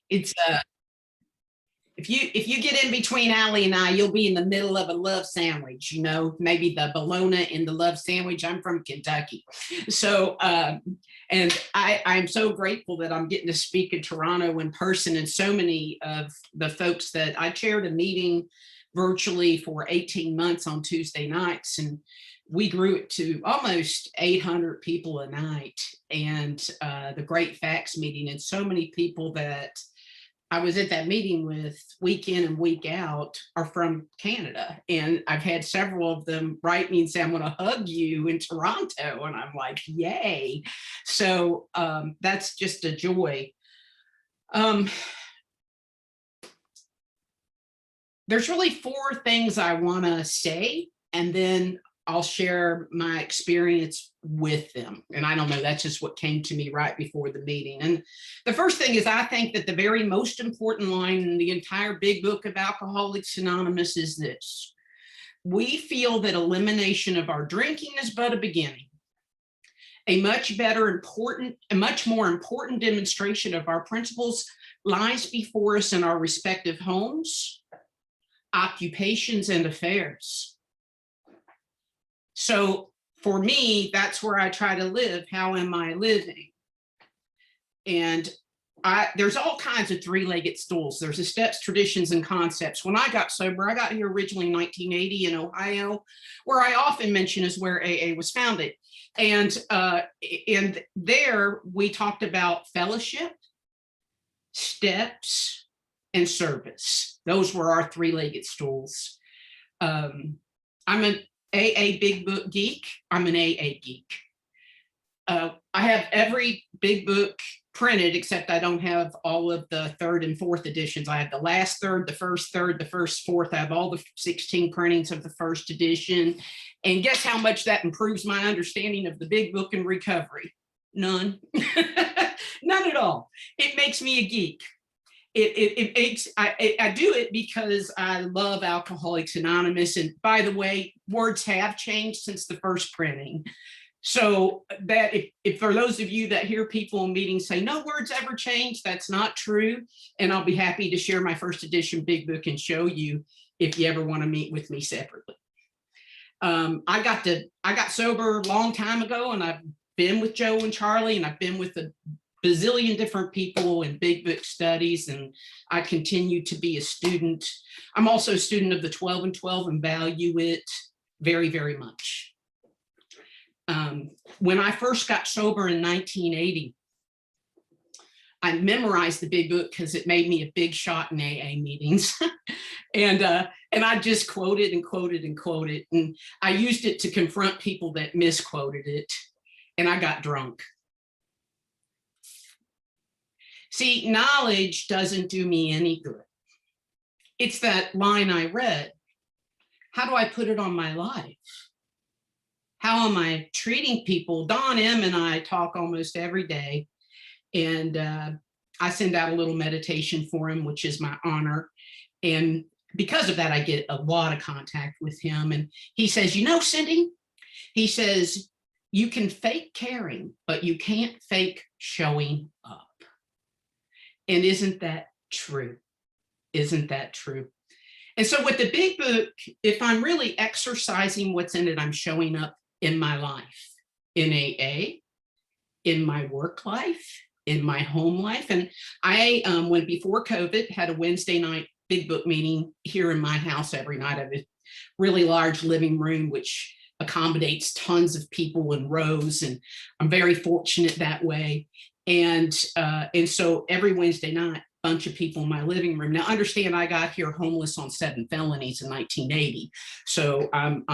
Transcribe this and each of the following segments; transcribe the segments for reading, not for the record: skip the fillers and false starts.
It's if you get in between Allie and I, you'll be in the middle of a love sandwich, you know, maybe the bologna in the love sandwich. I'm from Kentucky. So, and I'm so grateful that I'm getting to speak in Toronto in person, and so many of the folks that I chaired a meeting virtually for 18 months on Tuesday nights, and we grew it to almost 800 people a night, and the Great Facts meeting, and so many people that I was at that meeting with week in and week out are from Canada. And I've had several of them write me and say, I'm going to hug you in Toronto. And I'm like, yay. So that's just a joy. There's really four things I want to say, and then I'll share my experience with them. And I don't know, that's just what came to me right before the meeting. And the first thing is, I think that the very most important line in the entire big book of Alcoholics Anonymous is this: we feel that elimination of our drinking is but a beginning. A much more important demonstration of our principles lies before us in our respective homes, occupations, and affairs. So for me, that's where I try to live. How am I living? And there's all kinds of three-legged stools. There's the steps, traditions, and concepts. When I got sober, I got here originally in 1980 in Ohio, where I often mention is where AA was founded. And there we talked about fellowship, steps, and service. Those were our three-legged stools. I'm an AA Big Book geek. I'm an AA geek. I have every big book printed, except I don't have all of the third and fourth editions. I have the last third, the first fourth. I have all the 16 printings of the first edition. And guess how much that improves my understanding of the big book and recovery? None. None at all. It makes me a geek. I do it because I love Alcoholics Anonymous. And by the way, words have changed since the first printing. So that if for those of you that hear people in meetings say, no words ever change, that's not true. And I'll be happy to share my first edition big book and show you if you ever want to meet with me separately. I got sober a long time ago, and I've been with Joe and Charlie, and I've been with a bazillion different people in big book studies, and I continue to be a student. I'm also a student of the 12 and 12 and value it very, very much. When I first got sober in 1980, I memorized the big book because it made me a big shot in AA meetings. and I just quoted and quoted and quoted, and I used it to confront people that misquoted it, and I got drunk. See, knowledge doesn't do me any good. It's that line I read. How do I put it on my life? How am I treating people? Don M. and I talk almost every day, and I send out a little meditation for him, which is my honor. And because of that, I get a lot of contact with him. And he says, you know, Cyndi, he says, you can fake caring, but you can't fake showing up. And isn't that true? Isn't that true? And so with the big book, if I'm really exercising what's in it, I'm showing up in my life, in AA, in my work life, in my home life. And I, when before COVID, had a Wednesday night big book meeting here in my house every night. I have a really large living room, which accommodates tons of people in rows. And I'm very fortunate that way. And so every Wednesday night, a bunch of people in my living room. Now, understand, I got here homeless on 7 felonies in 1980. So I'm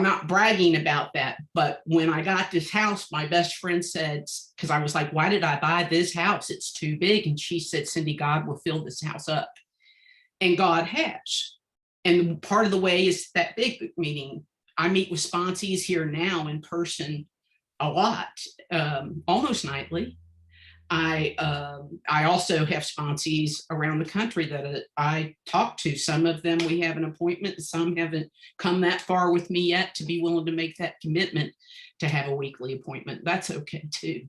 not bragging about that. But when I got this house, my best friend said, because I was like, why did I buy this house? It's too big. And she said, Cyndi, God will fill this house up. And God has. And part of the way is that big book meeting. I meet with sponsees here now in person a lot, almost nightly. I also have sponsees around the country that I talk to. Some of them we have an appointment, and some haven't come that far with me yet to be willing to make that commitment to have a weekly appointment. That's okay too.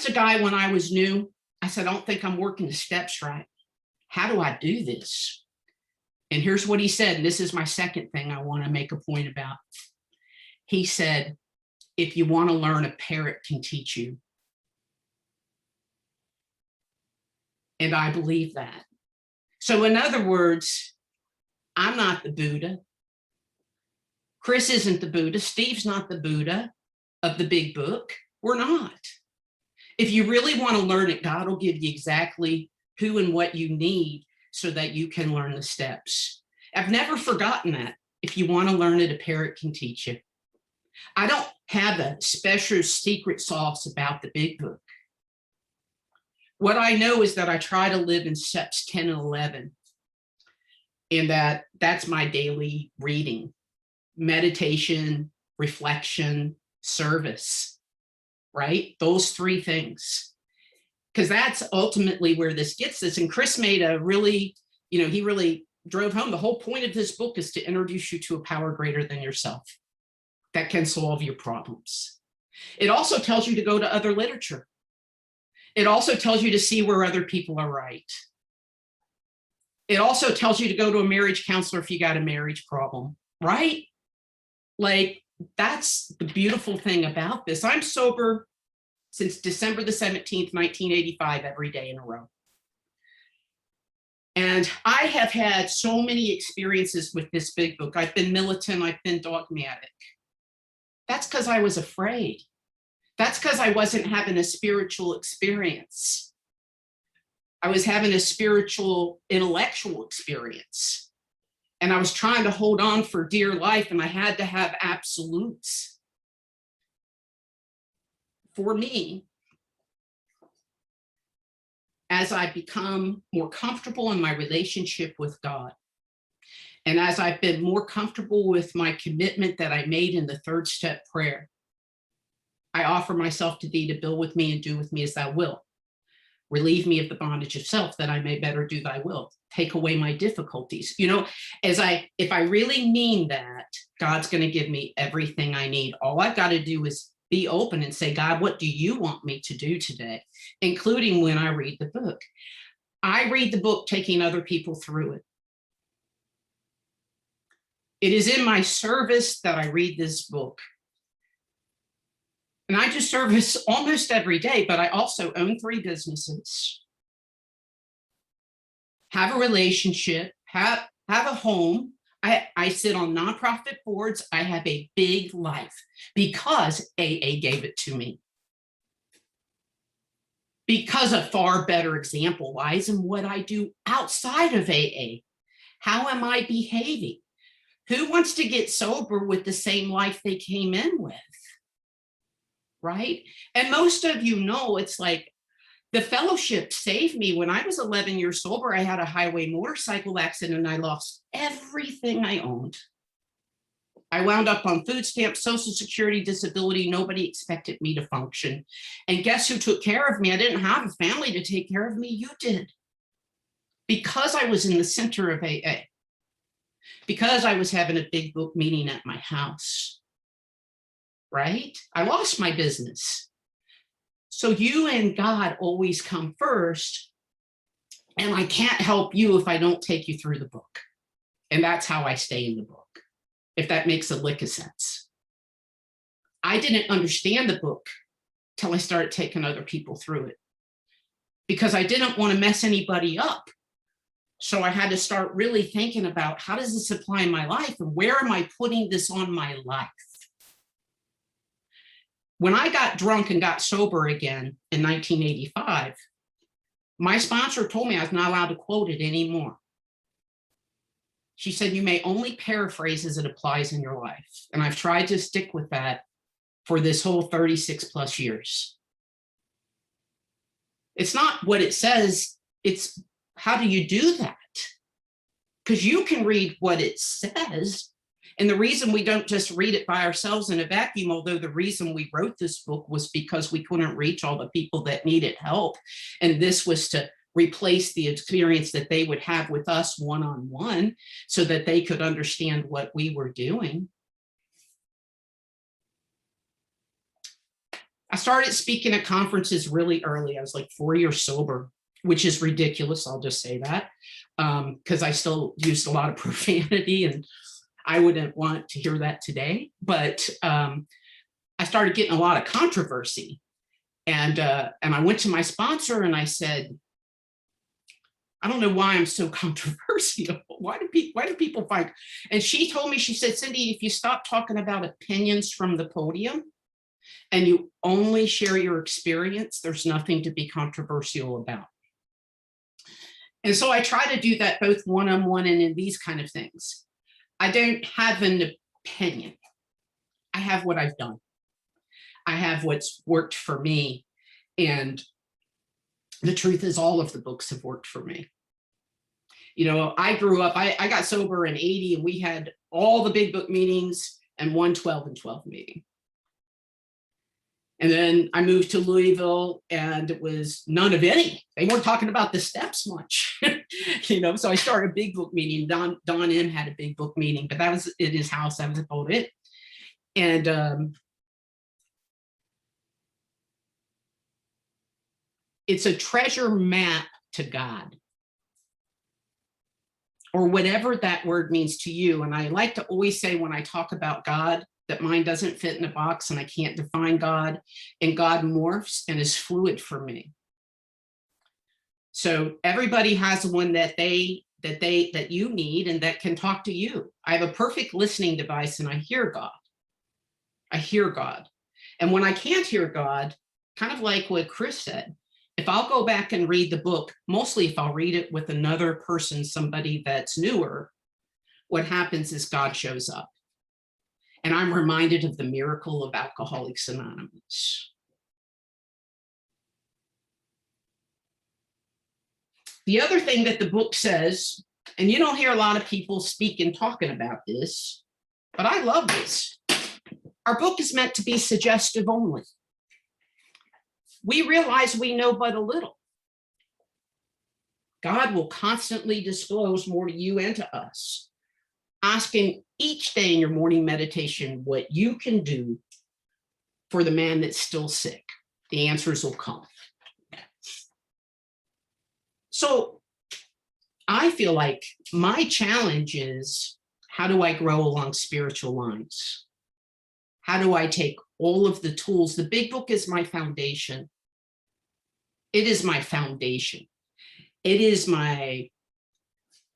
asked a guy when I was new, I said, I don't think I'm working the steps right. How do I do this? And here's what he said, and this is my second thing I want to make a point about. He said, if you want to learn, a parrot can teach you. And I believe that. So in other words, I'm not the Buddha. Chris isn't the Buddha. Steve's not the Buddha of the big book. We're not. If you really want to learn it, God will give you exactly who and what you need so that you can learn the steps. I've never forgotten that. If you want to learn it, a parrot can teach you. I don't have a special secret sauce about the big book. What I know is that I try to live in steps 10 and 11, and that's my daily reading, meditation, reflection, service, right? Those three things, because that's ultimately where this gets us. And Chris made a really, he really drove home. The whole point of this book is to introduce you to a power greater than yourself that can solve your problems. It also tells you to go to other literature. It also tells you to see where other people are right. It also tells you to go to a marriage counselor if you got a marriage problem, right? Like, that's the beautiful thing about this. I'm sober since December the 17th, 1985, every day in a row. And I have had so many experiences with this big book. I've been militant, I've been dogmatic. That's because I was afraid. That's because I wasn't having a spiritual experience. I was having a spiritual, intellectual experience. And I was trying to hold on for dear life, and I had to have absolutes. For me, as I become more comfortable in my relationship with God, and as I've been more comfortable with my commitment that I made in the third step prayer, I offer myself to thee to build with me and do with me as thou wilt. Relieve me of the bondage of self, that I may better do thy will. Take away my difficulties. If I really mean that, God's going to give me everything I need. All I've got to do is be open and say, God, what do you want me to do today? Including when I read the book. I read the book taking other people through it. It is in my service that I read this book. And I do service almost every day, but I also own 3 businesses, have a relationship, have a home. I sit on nonprofit boards. I have a big life because AA gave it to me. Because a far better example lies in what I do outside of AA. How am I behaving? Who wants to get sober with the same life they came in with? Right? And most of you know, it's like the fellowship saved me. When I was 11 years sober, I had a highway motorcycle accident and I lost everything I owned. I wound up on food stamps, Social Security, disability. Nobody expected me to function. And guess who took care of me? I didn't have a family to take care of me. You did. Because I was in the center of AA. Because I was having a big book meeting at my house. Right? I lost my business. So you and God always come first, and I can't help you if I don't take you through the book. And that's how I stay in the book, if that makes a lick of sense. I didn't understand the book till I started taking other people through it, because I didn't want to mess anybody up. So I had to start really thinking about, how does this apply in my life, and where am I putting this on my life? When I got drunk and got sober again in 1985, my sponsor told me I was not allowed to quote it anymore. She said, you may only paraphrase as it applies in your life. And I've tried to stick with that for this whole 36 plus years. It's not what it says, it's how do you do that? Because you can read what it says. And the reason we don't just read it by ourselves in a vacuum, although the reason we wrote this book was because we couldn't reach all the people that needed help. And this was to replace the experience that they would have with us one-on-one so that they could understand what we were doing. I started speaking at conferences really early. I was like 4 years sober, which is ridiculous. I'll just say that, because I still used a lot of profanity, and I wouldn't want to hear that today. But I started getting a lot of controversy. And I went to my sponsor and I said, I don't know why I'm so controversial. Why do people fight? And she told me, she said, Cyndi, if you stop talking about opinions from the podium and you only share your experience, there's nothing to be controversial about. And so I try to do that both one-on-one and in these kind of things. I don't have an opinion. I have what I've done. I have what's worked for me. And the truth is, all of the books have worked for me. You know, I grew up, I got sober in 80, and we had all the big book meetings and one 12 and 12 meeting. And then I moved to Louisville, and it was none of any. They weren't talking about the steps much, you know. So I started a big book meeting. Don M had a big book meeting, but that was at his house. I was about it. And it's a treasure map to God, or whatever that word means to you. And I like to always say, when I talk about God, that mine doesn't fit in a box and I can't define God, and God morphs and is fluid for me. So everybody has one that you need and that can talk to you. I have a perfect listening device, and I hear God. I hear God. And when I can't hear God, kind of like what Chris said, if I'll go back and read the book, mostly if I'll read it with another person, somebody that's newer, what happens is God shows up. And I'm reminded of the miracle of Alcoholics Anonymous. The other thing that the book says, and you don't hear a lot of people speak and talking about this, but I love this. Our book is meant to be suggestive only. We realize we know but a little. God will constantly disclose more to you and to us. Asking each day in your morning meditation what you can do for the man that's still sick. The answers will come. So I feel like my challenge is, how do I grow along spiritual lines? How do I take all of the tools? The big book is my foundation. It is my foundation. It is my,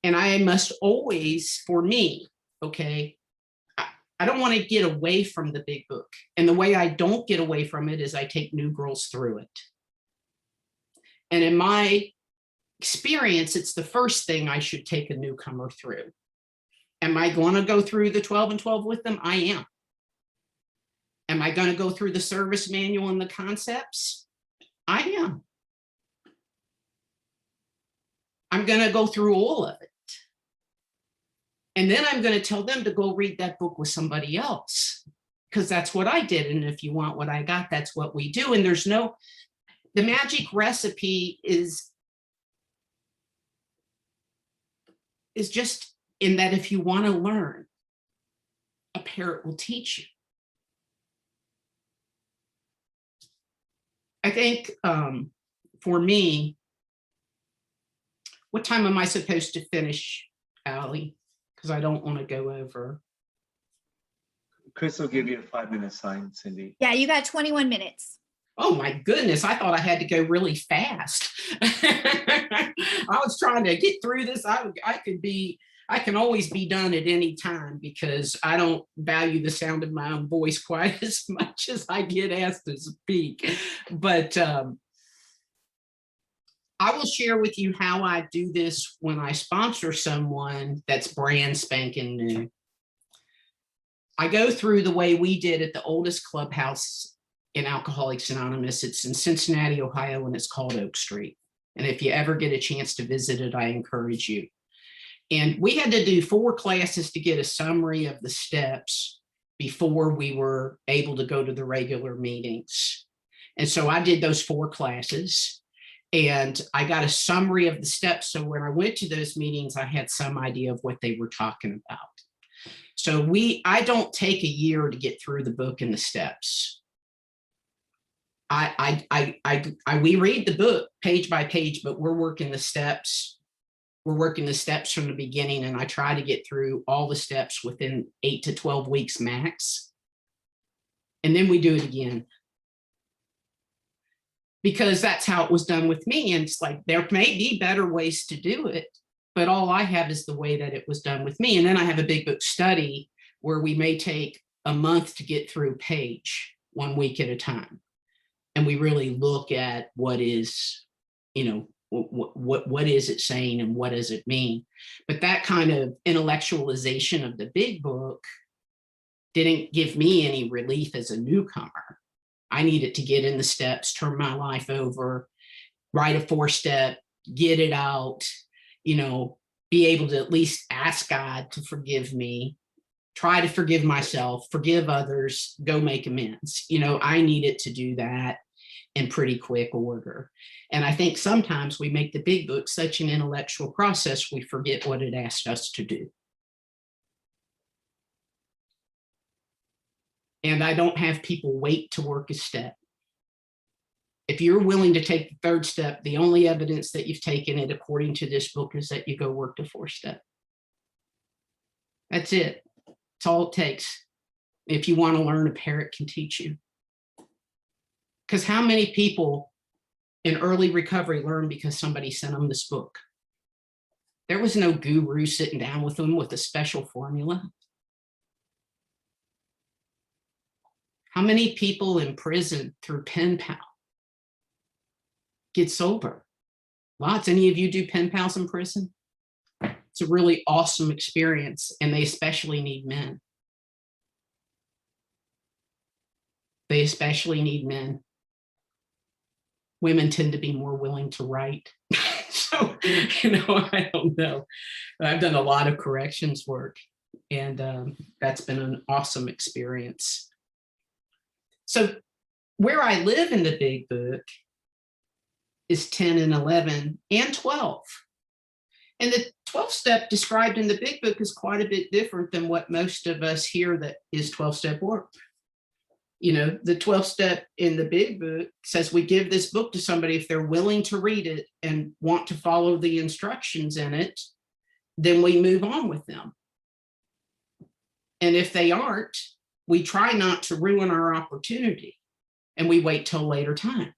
and I must always, for me, okay, I don't want to get away from the big book. And the way I don't get away from it is I take new girls through it. And in my experience, it's the first thing I should take a newcomer through. Am I going to go through the 12 and 12 with them? I am. Am I going to go through the service manual and the concepts? I am. I'm going to go through all of it. And then I'm going to tell them to go read that book with somebody else, because that's what I did. And if you want what I got, that's what we do. And there's no, the magic recipe is just in that if you want to learn, a parent will teach you. I think for me, what time am I supposed to finish, Allie? Because I don't want to go over. Chris will give you a 5-minute sign, Cyndi. Yeah, you got 21 minutes. Oh my goodness, I thought I had to go really fast. I was trying to get through this. I can always be done at any time, because I don't value the sound of my own voice quite as much as I get asked to speak. But I will share with you how I do this when I sponsor someone that's brand spanking new. I go through the way we did at the oldest clubhouse in Alcoholics Anonymous. It's in Cincinnati, Ohio, and it's called Oak Street. And if you ever get a chance to visit it, I encourage you. And we had to do 4 classes to get a summary of the steps before we were able to go to the regular meetings. And so I did those 4 classes, and I got a summary of the steps. So when I went to those meetings, I had some idea of what they were talking about. So I don't take a year to get through the book and the steps. we read the book page by page, but we're working the steps. We're working the steps from the beginning, and I try to get through all the steps within 8 to 12 weeks max. And then we do it again. Because that's how it was done with me. And it's like, there may be better ways to do it, but all I have is the way that it was done with me. And then I have a big book study where we may take a month to get through a page 1 week at a time. And we really look at what is, you know, what is it saying and what does it mean? But that kind of intellectualization of the big book didn't give me any relief as a newcomer. I needed to get in the steps, turn my life over, write a 4-step, get it out, you know, be able to at least ask God to forgive me, try to forgive myself, forgive others, go make amends. You know, I needed to do that in pretty quick order. And I think sometimes we make the big book such an intellectual process, we forget what it asked us to do. And I don't have people wait to work a step. If you're willing to take the 3rd step, the only evidence that you've taken it according to this book is that you go work the 4th step. That's it. That's all it takes. If you want to learn, a parrot can teach you. Because how many people in early recovery learn because somebody sent them this book? There was no guru sitting down with them with a special formula. How many people in prison through pen pal get sober? Lots. Any of you do pen pals in prison? It's a really awesome experience, and they especially need men. They especially need men. Women tend to be more willing to write. So, you know, I don't know. I've done a lot of corrections work, and that's been an awesome experience. So where I live in the big book is 10 and 11 and 12. And the 12th step described in the big book is quite a bit different than what most of us hear that is 12-step work. You know, the 12th step in the big book says we give this book to somebody if they're willing to read it and want to follow the instructions in it, then we move on with them. And if they aren't, we try not to ruin our opportunity and we wait till a later time.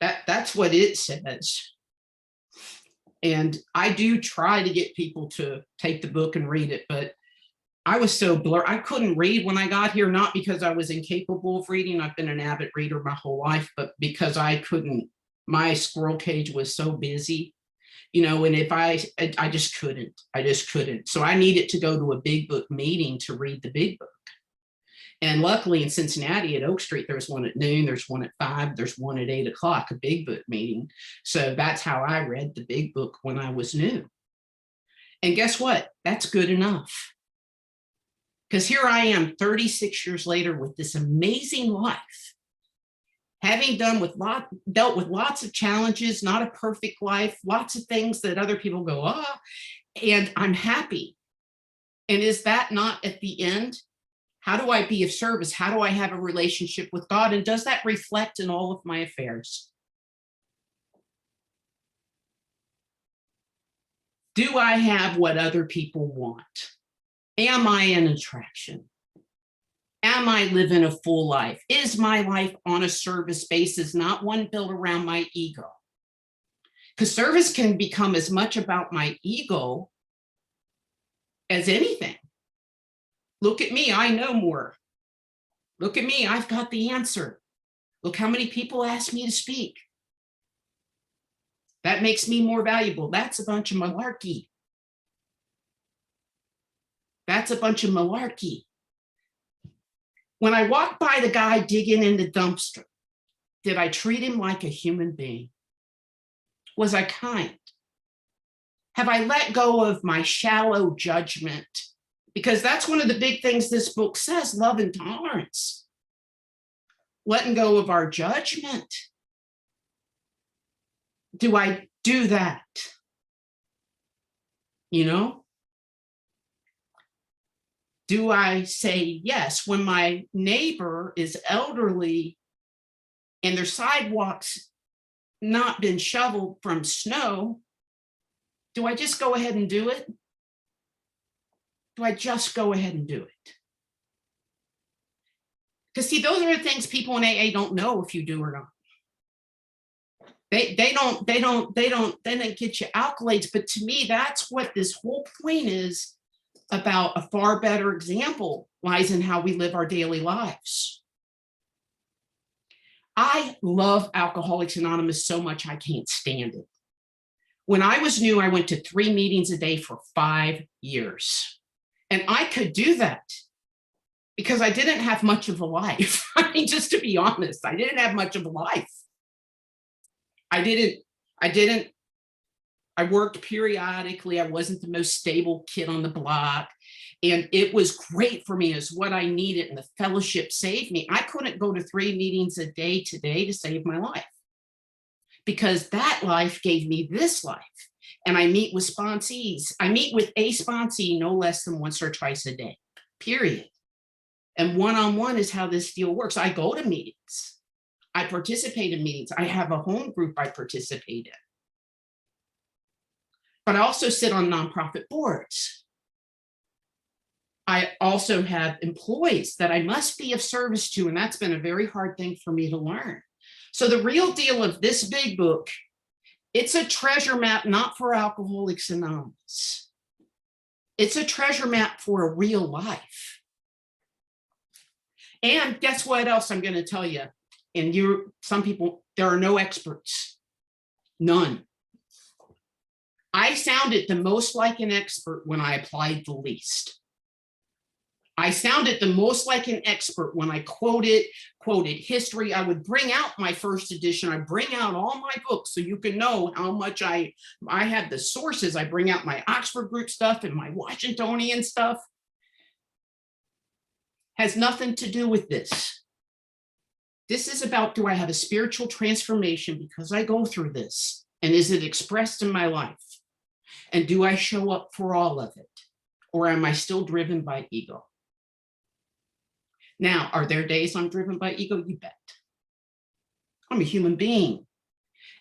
That's what it says. And I do try to get people to take the book and read it, but I was so blurred. I couldn't read when I got here, not because I was incapable of reading. I've been an avid reader my whole life, but because I couldn't, my squirrel cage was so busy, you know, and if I just couldn't. So I needed to go to a big book meeting to read the big book. And luckily in Cincinnati at Oak Street, there's one at noon, there's one at 5, there's one at 8 o'clock, a big book meeting. So that's how I read the big book when I was new. And guess what? That's good enough. Because here I am 36 years later with this amazing life, having dealt with lots of challenges, not a perfect life, lots of things that other people go, and I'm happy. And is that not at the end? How do I be of service? How do I have a relationship with God? And does that reflect in all of my affairs? Do I have what other people want? Am I an attraction? Am I living a full life? Is my life on a service basis, not one built around my ego? Because service can become as much about my ego as anything. Look at me, I know more. Look at me, I've got the answer. Look how many people ask me to speak. That makes me more valuable. That's a bunch of malarkey. That's a bunch of malarkey. When I walked by the guy digging in the dumpster, did I treat him like a human being? Was I kind? Have I let go of my shallow judgment? Because that's one of the big things this book says, love and tolerance. Letting go of our judgment. Do I do that? You know? Do I say yes? When my neighbor is elderly and their sidewalks not been shoveled from snow, do I just go ahead and do it? Do I just go ahead and do it? Because see, those are the things people in AA don't know if you do or not. They don't get you accolades, but to me, that's what this whole point is about. A far better example lies in how we live our daily lives. I love Alcoholics Anonymous so much I can't stand it. When I was new, I went to 3 meetings a day for 5 years. And I could do that because I didn't have much of a life. I mean, just to be honest, I didn't have much of a life. I worked periodically. I wasn't the most stable kid on the block. And it was great for me, as what I needed. And the fellowship saved me. I couldn't go to 3 meetings a day today to save my life, because that life gave me this life. And I meet with sponsees. I meet with a sponsee no less than once or twice a day, period. And one-on-one is how this deal works. I go to meetings. I participate in meetings. I have a home group I participate in. But I also sit on nonprofit boards. I also have employees that I must be of service to, and that's been a very hard thing for me to learn. So the real deal of this big book, it's a treasure map, not for Alcoholics Anonymous. It's a treasure map for a real life. And guess what else I'm going to tell you? And some people, there are no experts, none. I sounded the most like an expert when I applied the least. I sounded the most like an expert when I quoted history. I would bring out my first edition. I bring out all my books so you can know how much I had the sources. I bring out my Oxford group stuff and my Washingtonian stuff. Has nothing to do with this. This is about, do I have a spiritual transformation because I go through this? And is it expressed in my life? And do I show up for all of it? Or am I still driven by ego? Now, are there days I'm driven by ego? You bet. I'm a human being.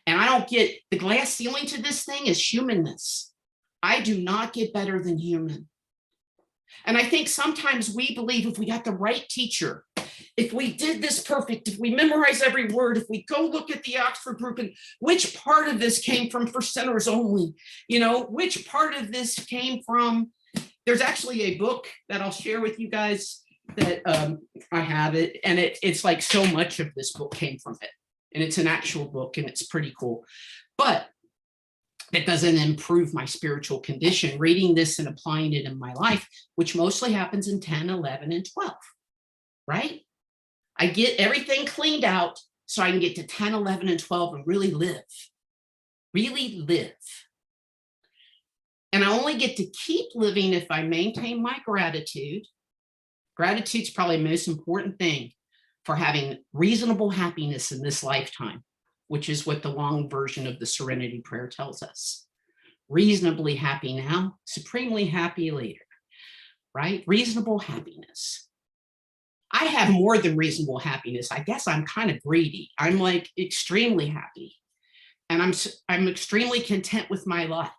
And I don't get, the glass ceiling to this thing is humanness. I do not get better than human. And I think sometimes we believe if we got the right teacher, if we did this perfect, if we memorize every word, if we go look at the Oxford group and which part of this came from for centers only, which part of this came from, there's actually a book that I'll share with you guys that I have it. And it's like so much of this book came from it. And it's an actual book and it's pretty cool. But that doesn't improve my spiritual condition, reading this and applying it in my life, which mostly happens in 10, 11, and 12, right? I get everything cleaned out so I can get to 10, 11, and 12 and really live. And I only get to keep living if I maintain my gratitude. Gratitude's probably the most important thing for having reasonable happiness in this lifetime, which is what the long version of the Serenity Prayer tells us. Reasonably happy now, supremely happy later, right? Reasonable happiness. I have more than reasonable happiness. I guess I'm kind of greedy. I'm like extremely happy. And I'm extremely content with my life.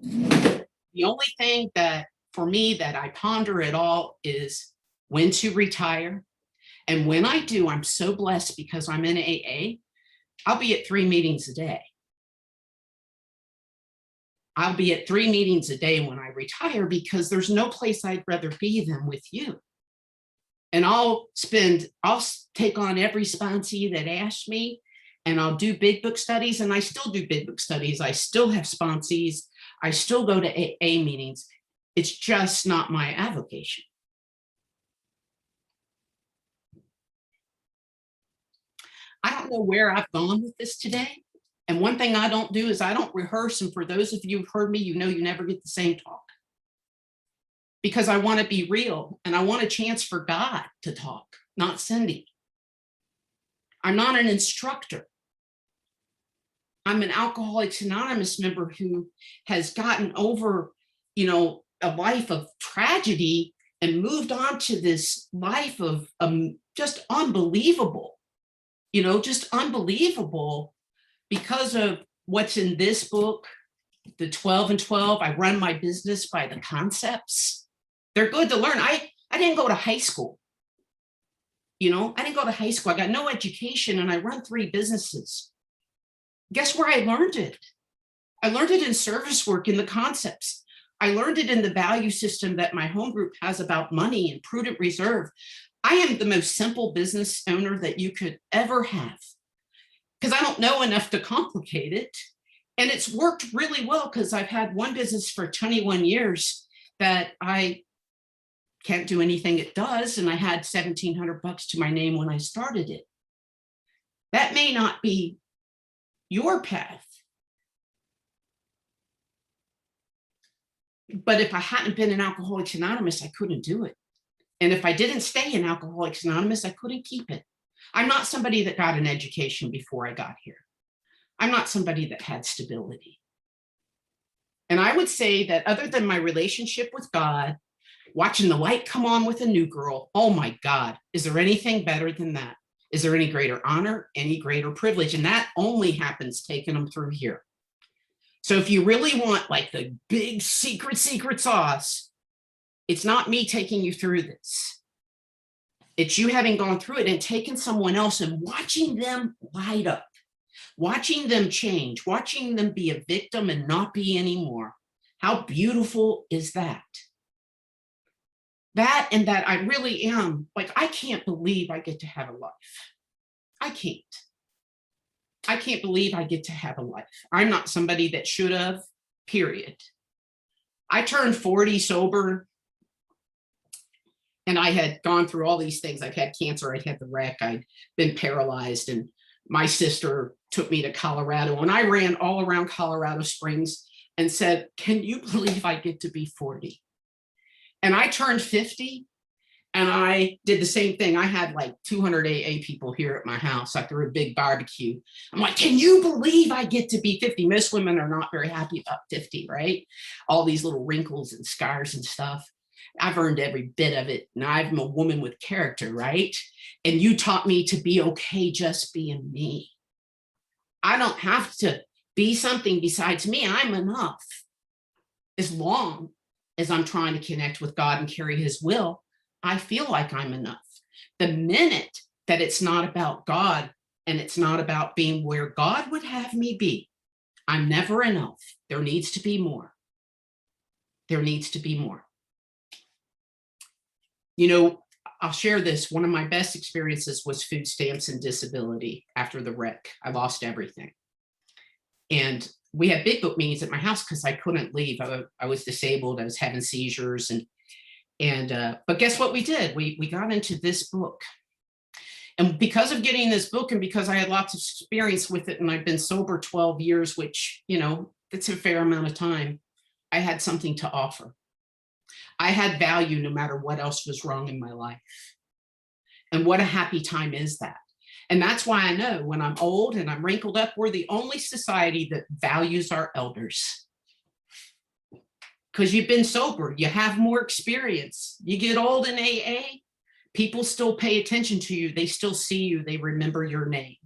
The only thing that for me that I ponder at all is when to retire. And when I do, I'm so blessed because I'm in AA. I'll be at 3 meetings a day. I'll be at 3 meetings a day when I retire because there's no place I'd rather be than with you. And I'll take on every sponsee that asks me, and I'll do big book studies, and I still do big book studies. I still have sponsees. I still go to AA meetings. It's just not my avocation. I don't know where I've gone with this today. And one thing I don't do is I don't rehearse. And for those of you who've heard me, you know you never get the same talk. Because I want to be real and I want a chance for God to talk, not Cyndi. I'm not an instructor. I'm an Alcoholics Anonymous member who has gotten over, a life of tragedy and moved on to this life of just unbelievable, just unbelievable because of what's in this book, the 12 and 12. I run my business by the concepts. They're good to learn. I didn't go to high school. I didn't go to high school. I got no education and I run 3 businesses. Guess where I learned it? I learned it in service work, in the concepts. I learned it in the value system that my home group has about money and prudent reserve. I am the most simple business owner that you could ever have because I don't know enough to complicate it. And it's worked really well because I've had one business for 21 years that I can't do anything it does. And I had $1,700 to my name when I started it. That may not be your path. But if I hadn't been in Alcoholics Anonymous, I couldn't do it. And if I didn't stay in Alcoholics Anonymous, I couldn't keep it. I'm not somebody that got an education before I got here. I'm not somebody that had stability. And I would say that other than my relationship with God, watching the light come on with a new girl, oh my God, is there anything better than that? Is there any greater honor, any greater privilege? And that only happens taking them through here. So if you really want like the big secret sauce, it's not me taking you through this. It's you having gone through it and taken someone else and watching them light up, watching them change, watching them be a victim and not be anymore. How beautiful is that? That and that I really am, like, I can't believe I get to have a life. I can't believe I get to have a life. I'm not somebody that should have, period. I turned 40 sober and I had gone through all these things. I'd had cancer, I'd had the wreck, I'd been paralyzed, and my sister took me to Colorado, and I ran all around Colorado Springs and said, can you believe I get to be 40? And I turned 50 and I did the same thing. I had like 200 AA people here at my house. I threw a big barbecue. I'm like, can you believe I get to be 50? Most women are not very happy about 50, right? All these little wrinkles and scars and stuff. I've earned every bit of it. And I'm a woman with character, right? And you taught me to be okay just being me. I don't have to be something besides me. I'm enough. As long as I'm trying to connect with God and carry his will, I feel like I'm enough. The minute that it's not about God and it's not about being where God would have me be, I'm never enough. There needs to be more. There needs to be more. I'll share this. One of my best experiences was food stamps and disability after the wreck. I lost everything. And we had big book meetings at my house because I couldn't leave. I was disabled. I was having seizures. But guess what we did? We got into this book. And because of getting this book and because I had lots of experience with it and I've been sober 12 years, which, that's a fair amount of time, I had something to offer. I had value no matter what else was wrong in my life. And what a happy time is that? And that's why I know when I'm old and I'm wrinkled up, we're the only society that values our elders. Because you've been sober, you have more experience. You get old in AA, people still pay attention to you. They still see you. They remember your name.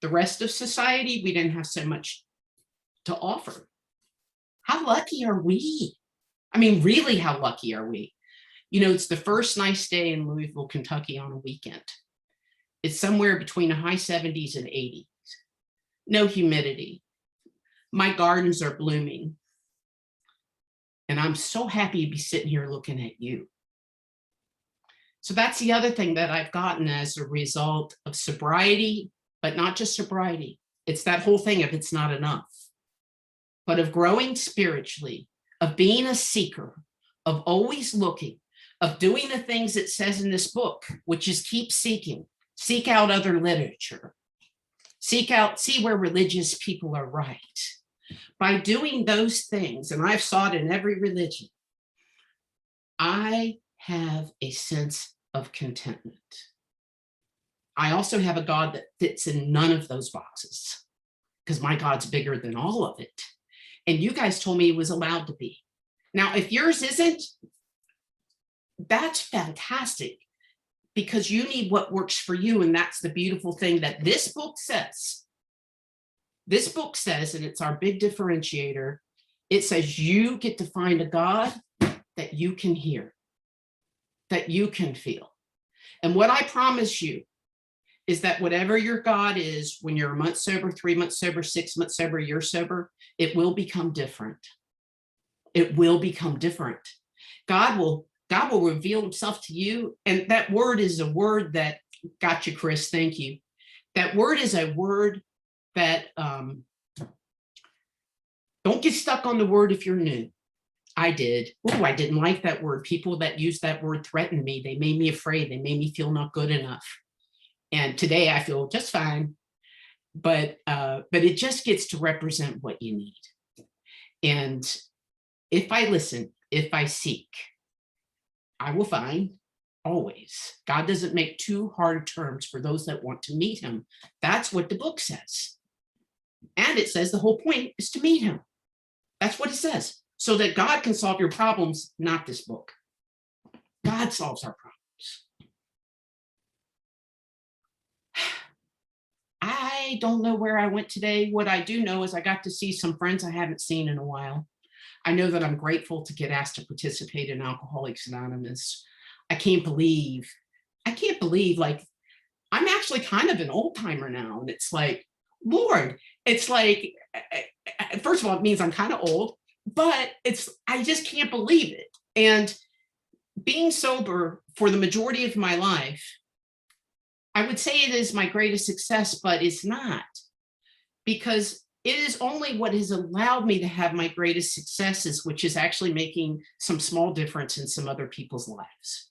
The rest of society, we didn't have so much to offer. How lucky are we? I mean, really, how lucky are we? It's the first nice day in Louisville, Kentucky on a weekend. It's somewhere between the high 70s and 80s. No humidity. My gardens are blooming. And I'm so happy to be sitting here looking at you. So that's the other thing that I've gotten as a result of sobriety, but not just sobriety. It's that whole thing of it's not enough, but of growing spiritually, of being a seeker, of always looking, of doing the things it says in this book, which is keep seeking, seek out other literature, see where religious people are right. By doing those things, and I've sought in every religion, I have a sense of contentment. I also have a God that fits in none of those boxes because my God's bigger than all of it. And you guys told me it was allowed to be. Now, if yours isn't, that's fantastic, because you need what works for you. And that's the beautiful thing that this book says. This book says, and it's our big differentiator, it says you get to find a God that you can hear, that you can feel. And what I promise you is that whatever your God is, when you're a month sober, 3 months sober, 6 months sober, a year sober, it will become different. It will become different. God will reveal himself to you. And that word is a word that got you, Chris. Thank you. That word is a word that don't get stuck on the word if you're new. I did. Oh, I didn't like that word. People that use that word threatened me. They made me afraid. They made me feel not good enough. And today I feel just fine. But it just gets to represent what you need. And if I listen, if I seek, I will find always. God doesn't make too hard terms for those that want to meet him. That's what the book says. And it says the whole point is to meet him. That's what it says. So that God can solve your problems, not this book. God solves our problems. I don't know where I went today. What I do know is I got to see some friends I haven't seen in a while. I know that I'm grateful to get asked to participate in Alcoholics Anonymous. I can't believe, like, I'm actually kind of an old timer now. And it's like, Lord, it's like, first of all, it means I'm kind of old, but I just can't believe it. And being sober for the majority of my life, I would say it is my greatest success, but it's not, because it is only what has allowed me to have my greatest successes, which is actually making some small difference in some other people's lives.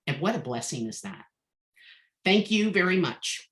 And what a blessing is that. Thank you very much.